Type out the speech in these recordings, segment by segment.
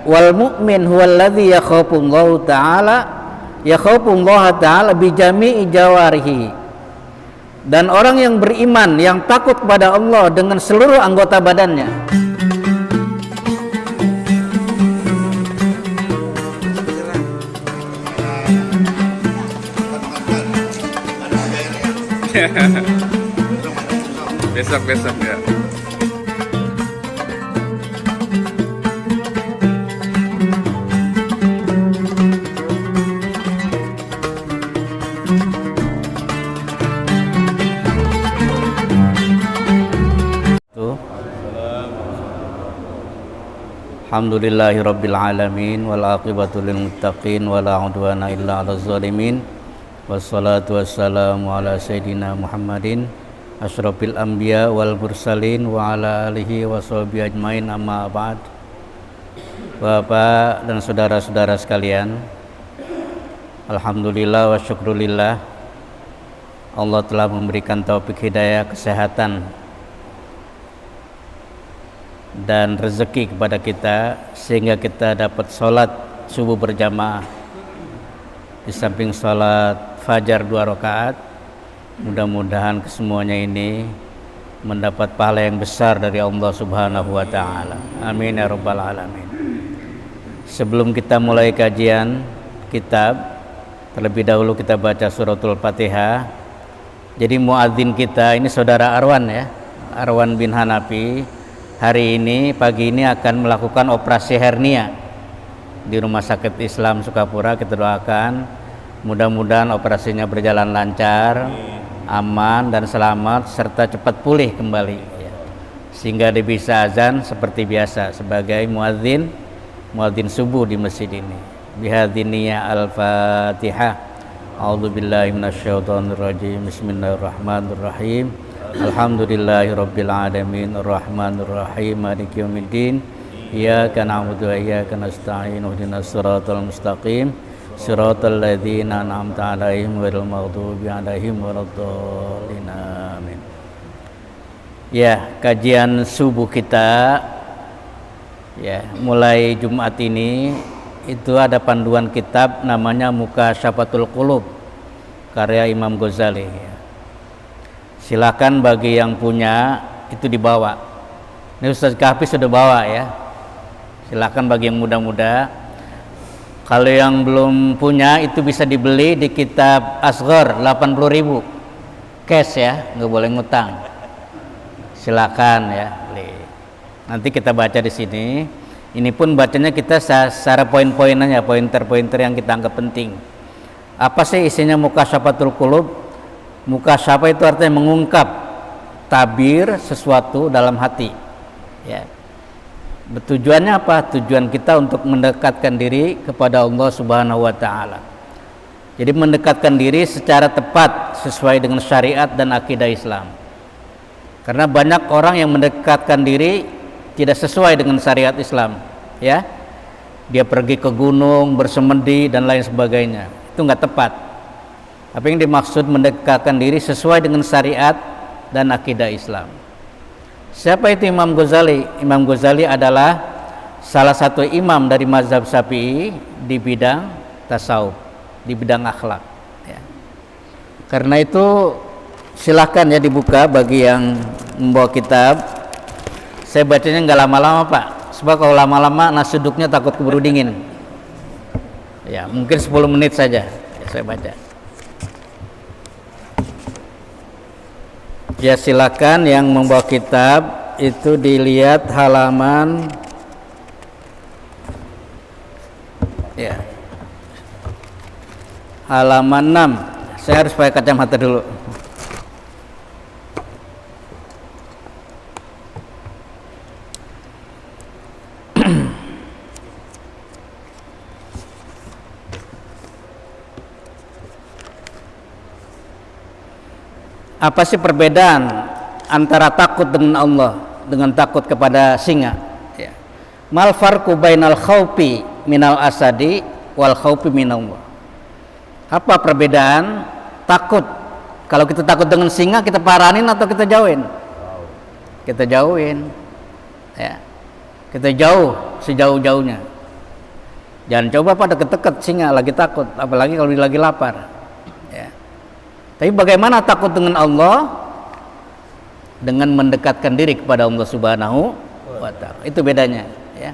wal mu'min huwallazi yakhafullaha ta'ala bi jami'i jawarihi. Dan orang yang beriman yang takut kepada Allah dengan seluruh anggota badannya. Besok ya. Alhamdulillahirabbil alamin wal aqibatu lil muttaqin wala udwana illa 'alal zalimin. Wassalatu wassalamu ala sayyidina Muhammadin asyrafil anbiya wal mursalin wa ala alihi washabihi ajmain, amma ba'd. Bapak dan saudara-saudara sekalian, alhamdulillah wa syukrulillah, Allah telah memberikan taufik hidayah, kesehatan dan rezeki kepada kita sehingga kita dapat sholat subuh berjamaah di samping sholat fajar 2 rakaat. Mudah-mudahan kesemuanya ini mendapat pahala yang besar dari Allah Subhanahu wa ta'ala. Amin ya rabbal alamin. Sebelum kita mulai kajian kitab, terlebih dahulu kita baca suratul Fatihah. Jadi muadzin kita ini saudara Arwan ya, Arwan bin Hanafi. Hari ini, pagi ini akan melakukan operasi hernia di Rumah Sakit Islam Sukapura. Kita doakan mudah-mudahan operasinya berjalan lancar, aman dan selamat, serta cepat pulih kembali ya. Sehingga dia bisa azan seperti biasa sebagai muadzin subuh di masjid ini. Bihadziniyah al-Fatihah. A'udzubillahi minasyaitonirrajim. Bismillahirrahmanirrahim. Alhamdulillahirabbil alamin arrahmanir rahim maliki yaumiddin iyyaka na'budu wa iyyaka nasta'in ihdinas siratal mustaqim siratal ladzina an'amta 'alaihim ghairil maghdubi 'alaihim waladdallin amin. Ya, kajian subuh kita ya mulai Jumat ini itu ada panduan kitab namanya Mukasyafatul Qulub karya Imam Ghazali ya. Silakan bagi yang punya itu dibawa. Ini Ustaz Kahfi sudah bawa ya. Silakan bagi yang muda-muda. Kalau yang belum punya itu bisa dibeli di kitab Asghar 80.000 cash ya, nggak boleh ngutang. Silakan ya. Nanti kita baca di sini. Ini pun bacanya kita secara poin-poin aja, pointer-pointer yang kita anggap penting. Apa sih isinya Mukasyafatul Qulub? Mukasyafah itu artinya mengungkap tabir sesuatu dalam hati ya. Tujuannya apa? Tujuan kita untuk mendekatkan diri kepada Allah Subhanahu wa ta'ala. Jadi mendekatkan diri secara tepat sesuai dengan syariat dan akidah Islam. Karena banyak orang yang mendekatkan diri tidak sesuai dengan syariat Islam ya. Dia pergi ke gunung, bersemedi dan lain sebagainya. Itu enggak tepat. Apa yang dimaksud mendekatkan diri sesuai dengan syariat dan akidah Islam. Siapa itu Imam Ghazali? Imam Ghazali adalah salah satu imam dari mazhab Syafi'i di bidang tasawuf, di bidang akhlak ya. Karena itu silakan ya dibuka bagi yang membawa kitab. Saya bacanya nggak lama-lama Pak, sebab kalau lama-lama nasi uduknya takut keburu dingin ya. Mungkin 10 menit saja ya, saya baca. Ya, silakan yang membawa kitab itu dilihat halaman ya, halaman 6. Saya harus pakai kacamata dulu. Apa sih perbedaan antara takut dengan Allah dengan takut kepada singa ya. Mal farqu bainal khaufi minal asadi wal khaufi minallah. Apa perbedaan takut? Kalau kita takut dengan singa kita paranin atau kita jauhin? Kita jauhin ya. Kita jauh sejauh-jauhnya Jangan coba pada deket-deket singa lagi takut, apalagi kalau lagi lapar. Ya. Tapi bagaimana takut dengan Allah? Dengan mendekatkan diri kepada Allah Subhanahu wa Ta'ala. Itu bedanya. Ya.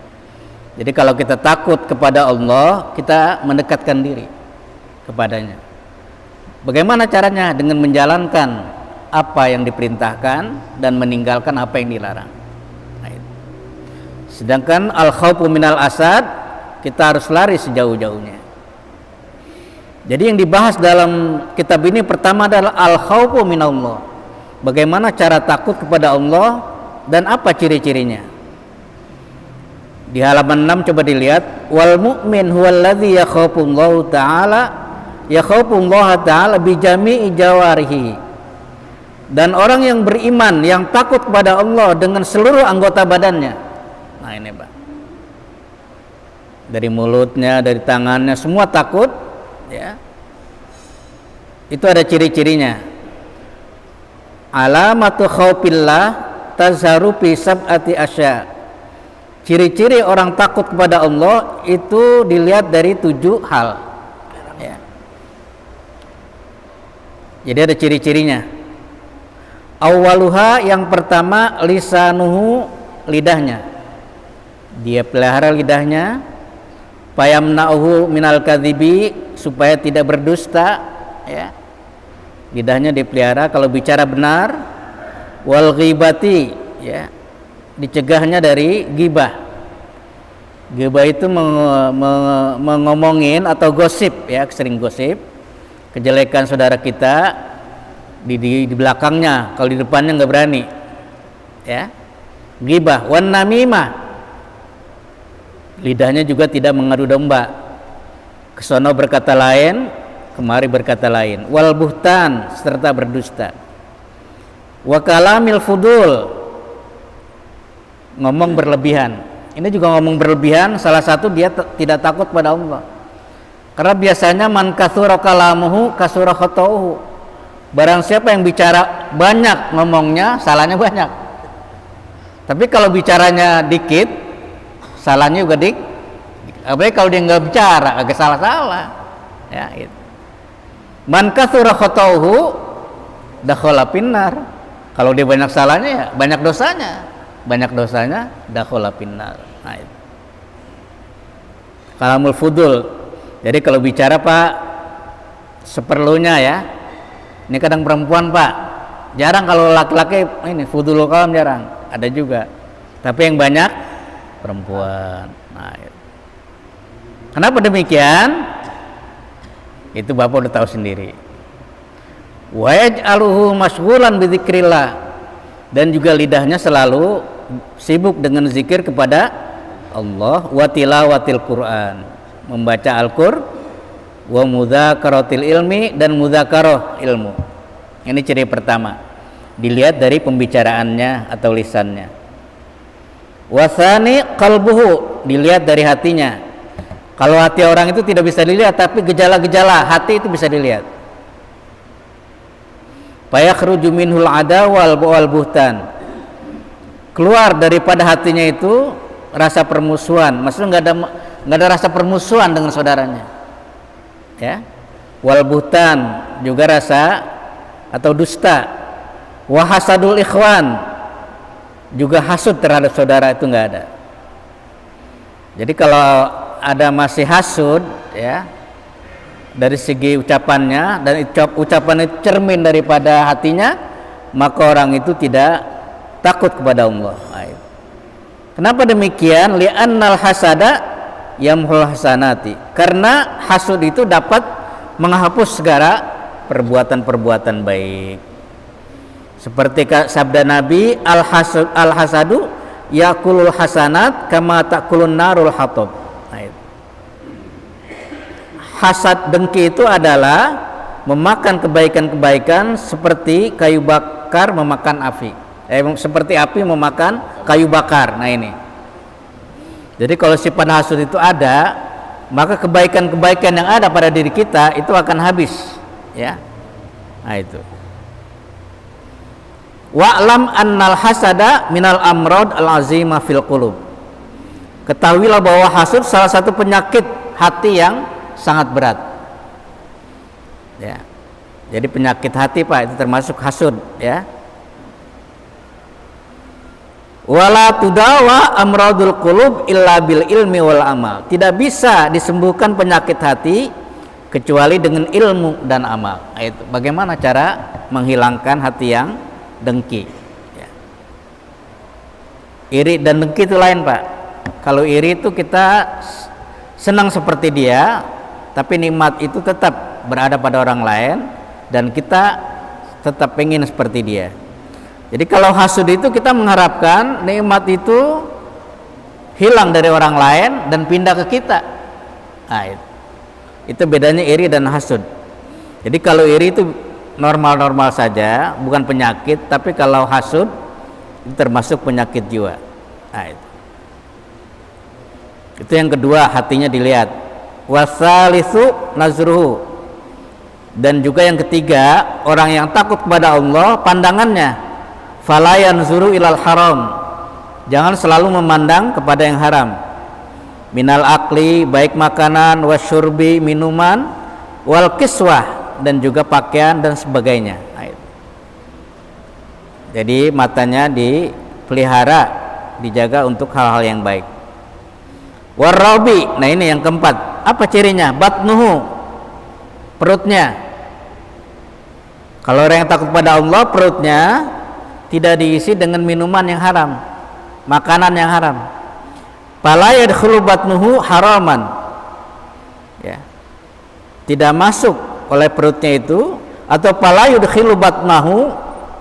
Jadi kalau kita takut kepada Allah, kita mendekatkan diri kepadanya. Bagaimana caranya? Dengan menjalankan apa yang diperintahkan dan meninggalkan apa yang dilarang. Nah, itu. Sedangkan al-khawfu minal asad, kita harus lari sejauh-jauhnya. Jadi yang dibahas dalam kitab ini pertama adalah al-khawfu minallah. Bagaimana cara takut kepada Allah dan apa ciri-cirinya. Di halaman 6 coba dilihat, wal mu'min huwallazi yakhafullahu ta'ala yakhafullaha ta'ala bi jami'i jawarihi. Dan orang yang beriman yang takut kepada Allah dengan seluruh anggota badannya. Nah ini Pak, dari mulutnya, dari tangannya, semua takut, ya. Itu ada ciri-cirinya. Alamatu khaufillah tazharu fi sab'ati asya. Ciri-ciri orang takut kepada Allah itu dilihat dari 7 hal, ya. Jadi ada ciri-cirinya. Awaluha, yang pertama, lisanuhu, lidahnya. Dia pelihara lidahnya, fayamna'uhu minal kadhibi, supaya tidak berdusta, ya. Lidahnya dipelihara kalau bicara benar. Wal ghibati, ya, dicegahnya dari ghibah. Ghibah itu mengomongin atau gosip, ya, sering gosip kejelekan saudara kita di belakangnya, kalau di depannya nggak berani, ya. Ghibah. Wan namimah, lidahnya juga tidak mengadu domba, kesono berkata lain, kemari berkata lain. Wal buhtan, serta berdusta. Wa kalamil fudul, ngomong berlebihan. Ini juga ngomong berlebihan, salah satu dia tidak takut pada Allah. Karena biasanya man katsura kalamuhu kasura khatauhu. Barang siapa yang bicara banyak ngomongnya, salahnya banyak. Tapi kalau bicaranya dikit, salahnya juga dikit. Apalagi kalau dia nggak bicara, agak salah-salah, ya itu. Man katsura khatauhu dakhala finnar. Kalau dia banyak salahnya, ya banyak dosanya. Banyak dosanya dakhala finnar. Nah, itu. Kalamul fudul. Jadi kalau bicara Pak seperlunya, ya. Ini kadang perempuan Pak, jarang kalau laki-laki ini fudul kalam, jarang. Ada juga. Tapi yang banyak perempuan. Nah, itu. Kenapa demikian? Itu Bapak udah tahu sendiri. Wa yaj'aluhu masyghulan bi dzikrillah, dan juga lidahnya selalu sibuk dengan zikir kepada Allah, wa tilawatil Quran, membaca Al-Qur'an, wa mudzakaratil ilmi, dan mudzakarah ilmu. Ini ciri pertama, dilihat dari pembicaraannya atau lisannya. Wa tsani qalbuhu, dilihat dari hatinya. Kalau hati orang itu tidak bisa dilihat, tapi gejala-gejala hati itu bisa dilihat. Fayakhruju minhul adawal wal buhtan, keluar daripada hatinya itu rasa permusuhan. Maksudnya nggak ada rasa permusuhan dengan saudaranya, ya. Wal buhtan, juga rasa atau dusta. Wa hasadul ikhwan, juga hasud terhadap saudara, itu nggak ada. Jadi kalau ada masih hasud, ya, dari segi ucapannya, dan ucapan itu cermin daripada hatinya, maka orang itu tidak takut kepada Allah. Kenapa demikian? Li'annal hasada yamhul hasanati, karena hasud itu dapat menghapus segala perbuatan-perbuatan baik. Seperti sabda Nabi, al hasadu yakulul hasanat kama takulun narul hatab. Hasad, dengki itu adalah memakan kebaikan-kebaikan seperti kayu bakar memakan api. Seperti api memakan kayu bakar. Nah ini. Jadi kalau sifat hasud itu ada, maka kebaikan-kebaikan yang ada pada diri kita itu akan habis, ya. Nah itu. Wa'lam annal hasada minal amrad al-azimah fil qulub. Ketahuilah bahwa hasud salah satu penyakit hati yang sangat berat. Ya. Jadi penyakit hati Pak itu termasuk hasud ya. Wala tudawa amradul qulub illa bil ilmi wal amal. Tidak bisa disembuhkan penyakit hati kecuali dengan ilmu dan amal. Itu bagaimana cara menghilangkan hati yang dengki ya. Iri dan dengki itu lain Pak. Kalau iri itu kita senang seperti dia, tapi nikmat itu tetap berada pada orang lain dan kita tetap pengen seperti dia. Jadi kalau hasud itu kita mengharapkan nikmat itu hilang dari orang lain dan pindah ke kita. Nah, itu bedanya iri dan hasud. Jadi kalau iri itu normal-normal saja, bukan penyakit, tapi kalau hasud itu termasuk penyakit jiwa. Nah, itu yang kedua, hatinya dilihat. Wasalisu nazruhu. Dan juga yang ketiga, orang yang takut kepada Allah, pandangannya fala yanzuru ilal haram. Jangan selalu memandang kepada yang haram. Minal akli, baik makanan, wasyurbi, minuman, wal kiswah, dan juga pakaian dan sebagainya. Jadi matanya dipelihara, dijaga untuk hal-hal yang baik. Warabi, nah ini yang keempat. Apa cirinya? Batnuhu, perutnya. Kalau orang yang takut pada Allah, perutnya tidak diisi dengan minuman yang haram, makanan yang haram. Fala yadkhulu batnuhu haraman. Ya. Tidak masuk oleh perutnya itu, atau fala yudkhilu batnahu,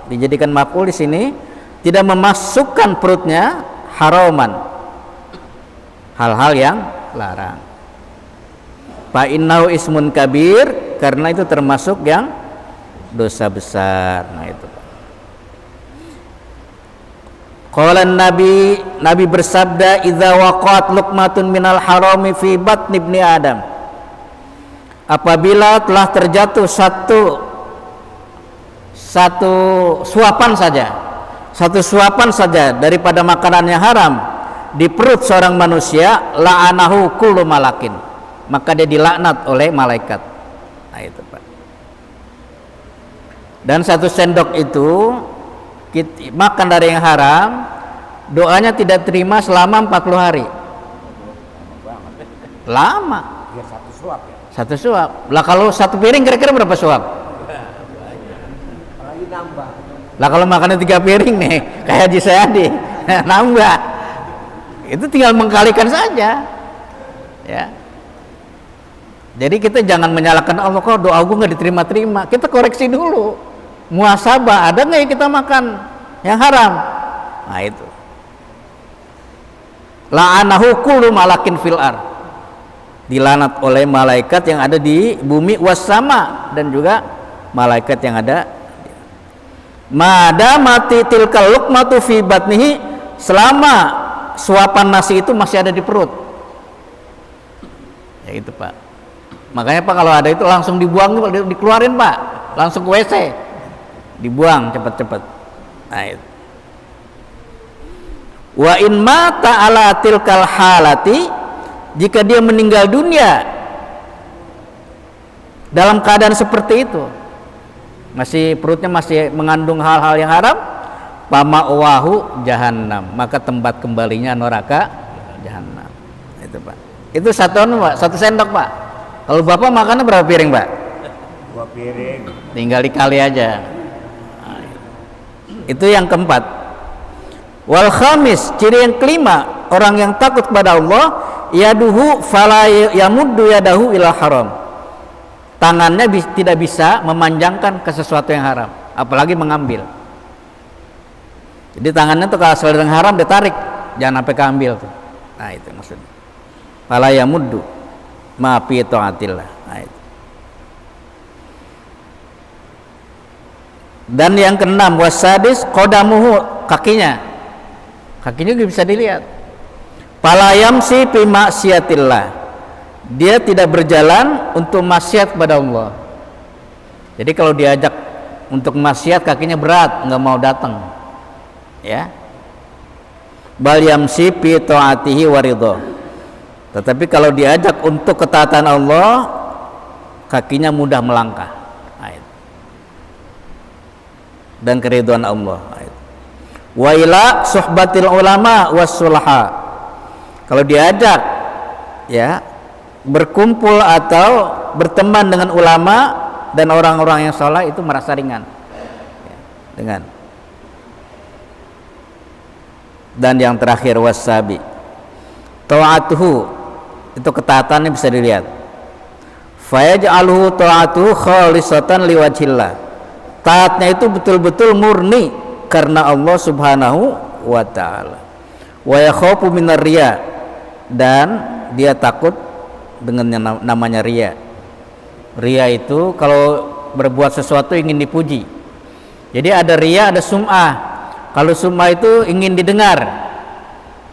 dijadikan maf'ul di sini, tidak memasukkan perutnya haraman, hal-hal yang larang. Fa innahu ismun kabir, karena itu termasuk yang dosa besar. Nah itu. Qala Nabi bersabda, idza waqa'at luqmatun minal harami fi batni ibni Adam. Apabila telah terjatuh satu suapan saja daripada makanan yang haram di perut seorang manusia, la'anahu kullu malakin, maka dia dilaknat oleh malaikat. Nah itu Pak. Dan satu sendok itu makan dari yang haram, doanya tidak terima selama 40 hari. Lama. Ya, satu suap ya? Satu suap. Lah kalau satu piring kira-kira berapa suap? Apalagi nambah. Lah kalau makannya 3 piring nih, kayak Haji Sayadi, nambah. Itu tinggal mengkalikan saja. Ya. Jadi kita jangan menyalahkan Allah, kok doa gue nggak diterima-terima. Kita koreksi dulu. Muhasabah, ada nggak yang kita makan yang haram? Nah itu. La'anahu kullu malakin fil ar. Dilanat oleh malaikat yang ada di bumi wassama, dan juga malaikat yang ada. Mada mati tilkal luqmatu fi batnihi, selama suapan nasi itu masih ada di perut. Ya itu Pak. Makanya Pak kalau ada itu langsung dibuang, dikeluarin Pak, langsung ke WC. Dibuang cepat-cepat. Nah, itu. Wa in mata ala tilkal halati, jika dia meninggal dunia dalam keadaan seperti itu, masih perutnya masih mengandung hal-hal yang haram, pama'wahu jahannam, maka tempat kembalinya neraka jahannam. Itu Pak. Itu satu sendok Pak. Kalau Bapak makannya berapa piring Pak? 2 piring. Tinggal dikali aja. Itu yang keempat. Wal khamis, ciri yang kelima, orang yang takut kepada Allah, yaduhu fala yamuddu yadahu ila haram. Tangannya tidak bisa memanjangkan ke sesuatu yang haram, apalagi mengambil. Jadi tangannya tuh kalau sedang haram ditarik, jangan sampai keambil tuh. Nah itu maksudnya. Fala yamuddu ma fi taatillah. Nah itu. Dan yang keenam, wasadis qadamuhu, kakinya juga bisa dilihat. Fala yamsi fi maksiatillah, dia tidak berjalan untuk maksiat kepada Allah. Jadi kalau diajak untuk maksiat kakinya berat, nggak mau datang. Ya. Bal yamsi fi taatihi wa ridha. Tetapi kalau diajak untuk ketaatan Allah, kakinya mudah melangkah. Dan keridhaan Allah. Wa ila suhbatil ulama wassulaha. Kalau diajak ya berkumpul atau berteman dengan ulama dan orang-orang yang saleh, itu merasa ringan. Dengan. Dan yang terakhir wasabi. Ta'atuhu, itu ketaatannya bisa dilihat. Fayaj'aluhu ta'atuhu khalisatan liwajhillah. Taatnya itu betul-betul murni karena Allah Subhanahu wa ta'ala. Wa yakhafu minar riya, dan dia takut dengan yang namanya riya. Riya itu kalau berbuat sesuatu ingin dipuji. Jadi ada riya, ada sum'ah. Kalau sum'ah itu ingin didengar,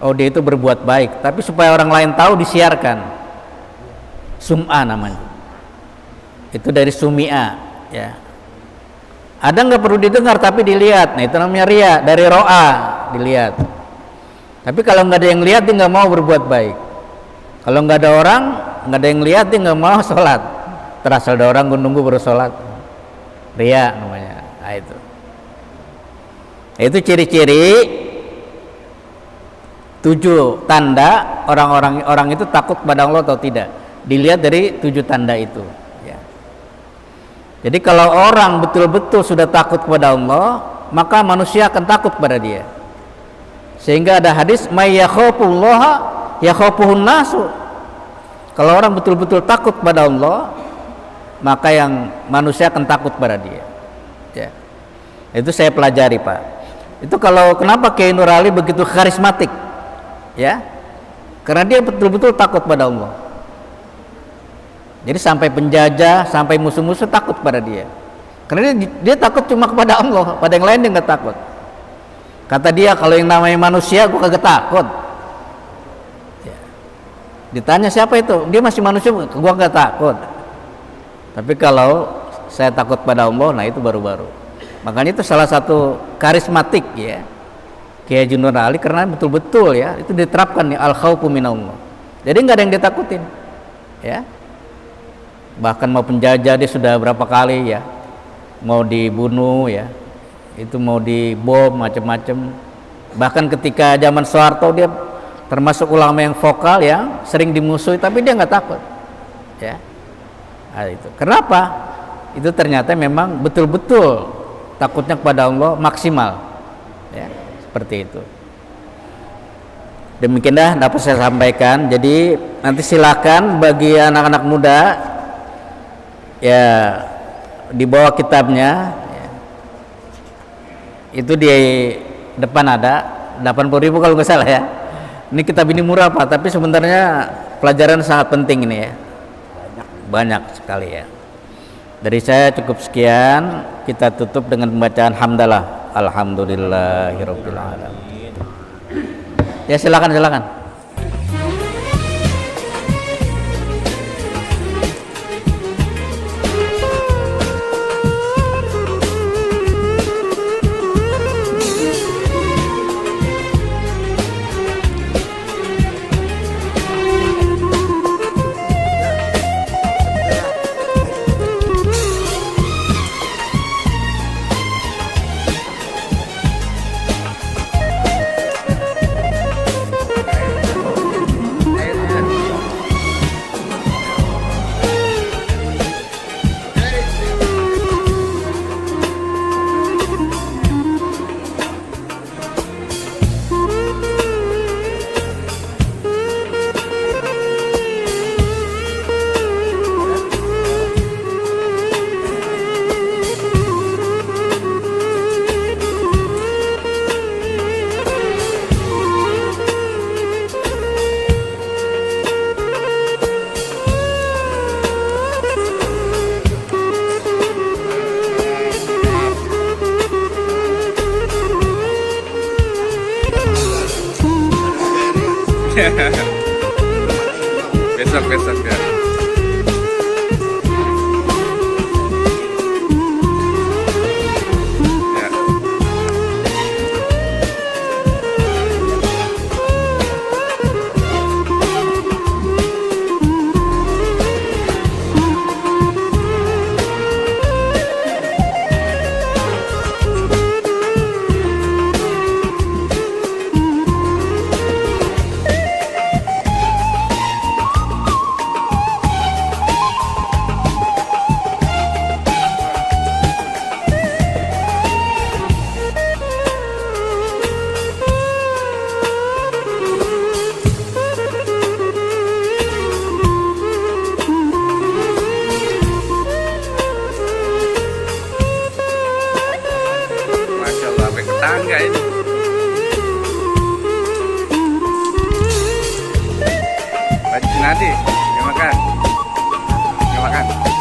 oh dia itu berbuat baik, tapi supaya orang lain tahu disiarkan. Sum'ah namanya. Itu dari sumi'ah ya. Ada nggak perlu didengar tapi dilihat, nah itu namanya ria. Dari ro'a, dilihat. Tapi kalau nggak ada yang lihat, dia nggak mau berbuat baik. Kalau nggak ada orang, nggak ada yang lihat, dia nggak mau sholat. Terasal ada orang nunggu baru sholat, ria namanya. Nah, itu ciri-ciri 7 tanda orang itu takut pada Allah atau tidak, dilihat dari 7 tanda itu. Jadi kalau orang betul-betul sudah takut kepada Allah, maka manusia akan takut kepada dia. Sehingga ada hadis, may yakhafullaha yakhafuhun nasu. Kalau orang betul-betul takut kepada Allah, maka yang manusia akan takut kepada dia. Ya. Itu saya pelajari, Pak. Itu kalau kenapa Kiai Nur Ali begitu karismatik, ya? Karena dia betul-betul takut pada Allah. Jadi sampai penjajah, sampai musuh-musuh takut pada dia. Karena dia takut cuma kepada Allah, pada yang lain dia nggak takut. Kata dia, kalau yang namanya manusia gue kagak takut. Ya. Ditanya siapa itu, dia masih manusia, gue nggak takut. Tapi kalau saya takut pada Allah, nah itu baru-baru. Makanya itu salah satu karismatik ya Kiai Haji Nur Ali, karena betul-betul ya itu diterapkan nih al-khaufu minallah. Jadi nggak ada yang ditakutin, ya. Bahkan mau penjajah dia sudah berapa kali ya, mau dibunuh ya, itu mau dibom macam-macam. Bahkan ketika zaman Soeharto dia termasuk ulama yang vokal yang sering dimusuhi, tapi dia nggak takut, ya. Nah, itu kenapa? Itu ternyata memang betul-betul takutnya kepada Allah maksimal, ya, seperti itu. Demikianlah dapat saya sampaikan. Jadi nanti silakan bagi anak-anak muda ya di bawah kitabnya ya, itu di depan ada 80.000 kalau nggak salah ya. Ini kitab ini murah Pak, tapi sebenarnya pelajaran sangat penting ini ya, banyak sekali ya. Dari saya cukup sekian, kita tutup dengan pembacaan hamdalah alhamdulillahirabbil alamin. Ya silakan. besok ya. Ya. kasih. Terima kasih. Terima kasih.